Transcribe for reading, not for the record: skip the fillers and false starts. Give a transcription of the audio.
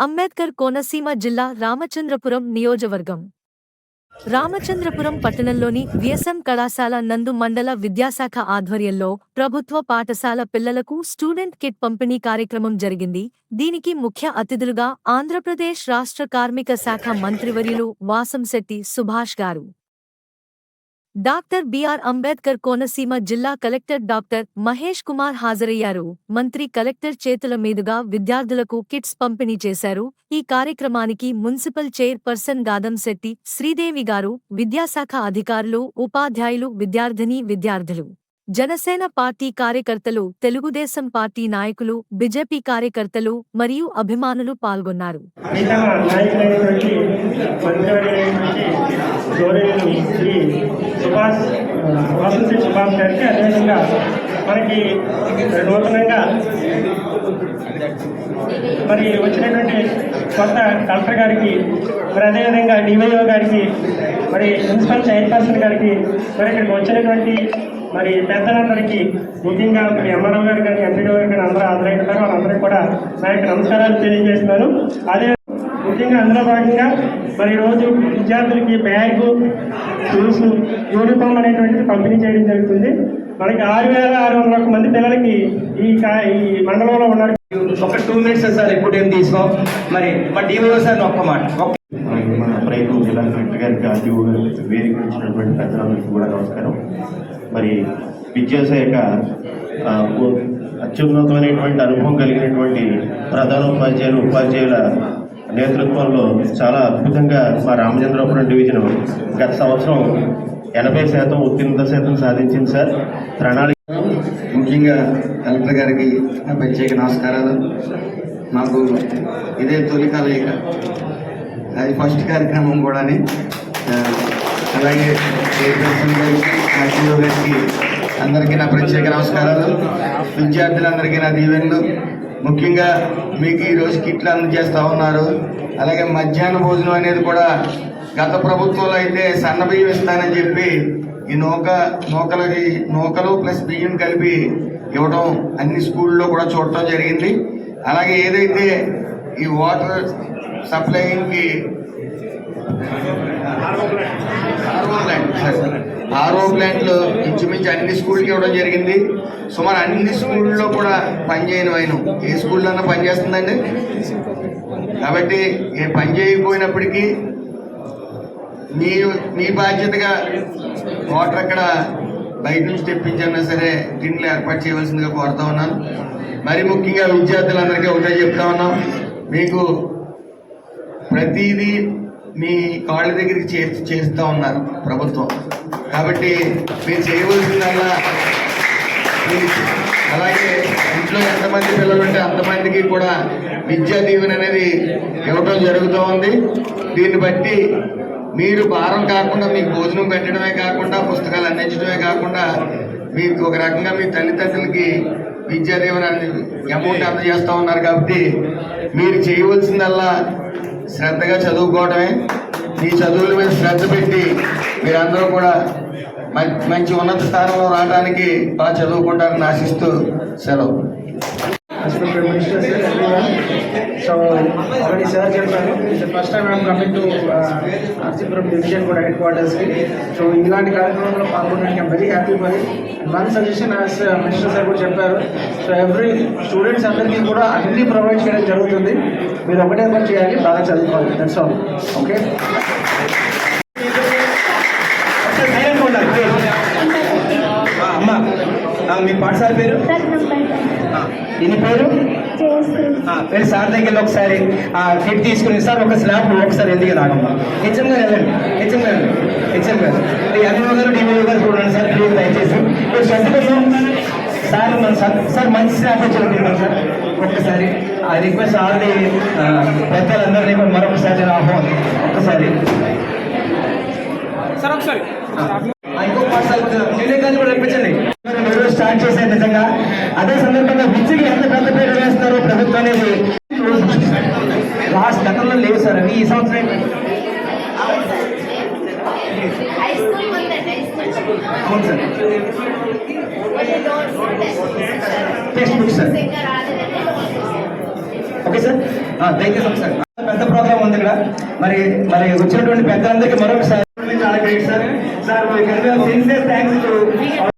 అంబేద్కర్ కోనసీమ జిల్లా రామచంద్రపురం నియోజకవర్గం రామచంద్రపురం పట్టణంలోని విఎస్ఎం కళాశాల నందు మండల విద్యాశాఖ ఆధ్వర్యంలో ప్రభుత్వ పాఠశాల పిల్లలకు స్టూడెంట్ కిట్ పంపిణీ కార్యక్రమం జరిగింది. దీనికి ముఖ్య అతిథులుగా ఆంధ్రప్రదేశ్ రాష్ట్ర కార్మిక శాఖ మంత్రివర్యులు వాసంశెట్టి సుభాష్ గారు, డాక్టర్ బిఆర్ అంబేద్కర్ కోనసీమ జిల్లా కలెక్టర్ డాక్టర్ మహేష్ కుమార్ హాజరయ్యారు. మంత్రి కలెక్టర్ చేతుల మీదుగా విద్యార్థులకు కిట్స్ పంపిణీ చేశారు. ఈ కార్యక్రమానికి మున్సిపల్ చైర్పర్సన్ గాదంశెట్టి శ్రీదేవి గారు, విద్యాశాఖ అధికారులు, ఉపాధ్యాయులు, విద్యార్థులు, జనసేన పార్టీ కార్యకర్తలు, తెలుగుదేశం పార్టీ నాయకులు, బీజేపీ కార్యకర్తలు మరియు అభిమానులు పాల్గొన్నారు. సుభాష్ గారికి అదేవిధంగా మనకి నూతనంగా మరి వచ్చినటువంటి కొత్త కలెక్టర్ గారికి, మరి అదేవిధంగా డివైఓ గారికి, మరి మున్సిపల్ చైర్పర్సన్ గారికి, మరి ఇక్కడికి వచ్చినటువంటి మరి పెద్దలందరికీ, ముఖ్యంగా మరి ఎంఆర్ఓ గారు కానీ ఎంపీడీఓ గారు కానీ అందరూ హాజరైనారు. వాళ్ళందరికీ కూడా నా యొక్క నమస్కారాలు తెలియజేస్తున్నాను. అదే ముఖ్యంగా అందులో భాగంగా మరి ఈరోజు విద్యార్థులకి బ్యాగు, షూస్, యూనిఫామ్ అనేటువంటిది పంపిణీ చేయడం జరుగుతుంది. మనకి 6,601 మంది పిల్లలకి ఈ మండలంలో ఉన్నారు. ఒక 2 minutes సార్ ఇప్పుడు ఏం తీసుకో మరి మా డిఓ సార్ ఒక్క మాట. మన రైతు జిల్లా కలెక్టర్ గారికి, ఆర్టీఓ గారికి, వేదిక ఇచ్చినటువంటి పెద్దలందరికీ కూడా నమస్కారం. మరి విద్యాశాఖ అత్యున్నతమైనటువంటి అనుభవం కలిగినటువంటి ప్రధానోపాధ్యాయులు, ఉపాధ్యాయుల నేతృత్వంలో చాలా అద్భుతంగా మా రామచంద్రపురం డివిజన్ గత సంవత్సరం 80% ఉత్తీర్ణత శాతం సాధించింది సార్. ప్రణాళిక ముఖ్యంగా కలెక్టర్ గారికి ప్రత్యేక నమస్కారాలు. మాకు ఇదే తొలి కలయిక, అది ఫస్ట్ కార్యక్రమం కూడా. అలాగే చైర్పర్సన్ గారికి, ఆర్టీఓ గారికి అందరికీ నా ప్రత్యేక నమస్కారాలు. విద్యార్థులందరికీ నా దీవెనలు. ముఖ్యంగా మీకు ఈరోజు కిట్లు అందజేస్తూ ఉన్నారు. అలాగే మధ్యాహ్న భోజనం అనేది కూడా గత ప్రభుత్వంలో అయితే సన్న బియ్యం ఇస్తానని చెప్పి ఈ నూకలు ప్లస్ బియ్యం కలిపి ఇవ్వడం అన్ని స్కూల్లో కూడా చూడటం జరిగింది. అలాగే ఏదైతే ఈ వాటర్ సప్లైకి ఆర్ఓ ప్లాంట్లు ఇంచుమించు అన్ని స్కూళ్ళకి ఇవ్వడం జరిగింది. సుమారు అన్ని స్కూళ్ళలో కూడా పనిచేయని వైను ఏ స్కూల్లోనే పనిచేస్తుందండి. కాబట్టి ఏ పని చేయకపోయినప్పటికీ మీ బాధ్యతగా వాటర్ అక్కడ బయట నుంచి తెప్పించన్నా సరే టిన్లు ఏర్పాటు చేయవలసిందిగా కోరుతా ఉన్నాను. మరి ముఖ్యంగా విద్యార్థులందరికీ ఒకటే చెప్తా ఉన్నాం, మీకు ప్రతిదీ మీ కాళ్ళ దగ్గరికి చేస్తూ ఉన్నారు ప్రభుత్వం. కాబట్టి మీరు చేయవలసిందల్లా, అలాగే ఇంట్లో ఎంతమంది పిల్లలు ఉంటే అంతమందికి కూడా విద్యా దీవెన అనేది ఇవ్వటం జరుగుతూ ఉంది. దీన్ని బట్టి మీరు భారం కాకుండా మీకు భోజనం పెట్టడమే కాకుండా, పుస్తకాలు అందించడమే కాకుండా, మీకు ఒక రకంగా మీ తల్లిదండ్రులకి విద్యా దీవెన అమౌంట్ అందజేస్తూ ఉన్నారు. కాబట్టి మీరు చేయవలసిందల్లా శ్రద్ధగా చదువుకోవడమే. మీ చదువుల మీద శ్రద్ధ పెట్టి మీరందరూ కూడా మంచి ఉన్నత స్థానంలో రావడానికి బాగా చదువుకుంటారని ఆశిస్తూ సెలవు. So already sir చెప్పారు, it's the first time I'm coming to Arsipuram division కూడా హెడ్ క్వార్టర్స్ కి. సో ఇలాంటి కార్యక్రమంలో పాల్గొనడానికి I'm very happy for it. One suggestion as minister sir కూడా చెప్పారు, సో ఎవ్రీ స్టూడెంట్స్ అందరికీ కూడా అన్ని ప్రొవైడ్ చేయడం జరుగుతుంది. మీరు ఒకటే పని చేయాలి, బాగా చదువుకోవాలి. That's all. ఓకే, అమ్మా మీ పాఠశాల పేరు దీని పేరు పేరు సార్ దగ్గర ఒకసారి కిట్ తీసుకుని సార్ ఒక స్లాబ్ ఒకసారి ఎందుకు రాగమ్మా. హెచ్ఎం గారు వెళ్ళండి, హెచ్ఎం గారు ఎంఓ గారు డిఓ గారు చూడండి సార్, ప్లీజ్ దయచేసి సార్ మన సార్ మంచి స్లాబ్ వచ్చి సార్ ఒక్కసారి ఆ రిక్వెస్ట్ ఆల్రెడీ పెద్దలందరినీ మరొకసారి ఆహ్వానం ఒక్కసారి సార్ ఒకసారి ఇంకో పాఠశాల కూడా రప్పించండి. స్టార్ట్ చేశారు నిజంగా. అదే సందర్భంగా విద్యకి ఎంత పెద్ద పేరు వేస్తారో ప్రభుత్వం అనేది లాస్ట్ గతంలో లేవు సార్. అవి ఈ సంవత్సరం అవును sir. Text book sir. Okay sir. దయచేసి ఒకసారి పెద్ద ప్రోగ్రామ్ ఉంది ఇక్కడ. మరి మరి వచ్చినటువంటి పెద్దలందరికీ మరొకసారి చాలా great sir. Sir sincere thanks to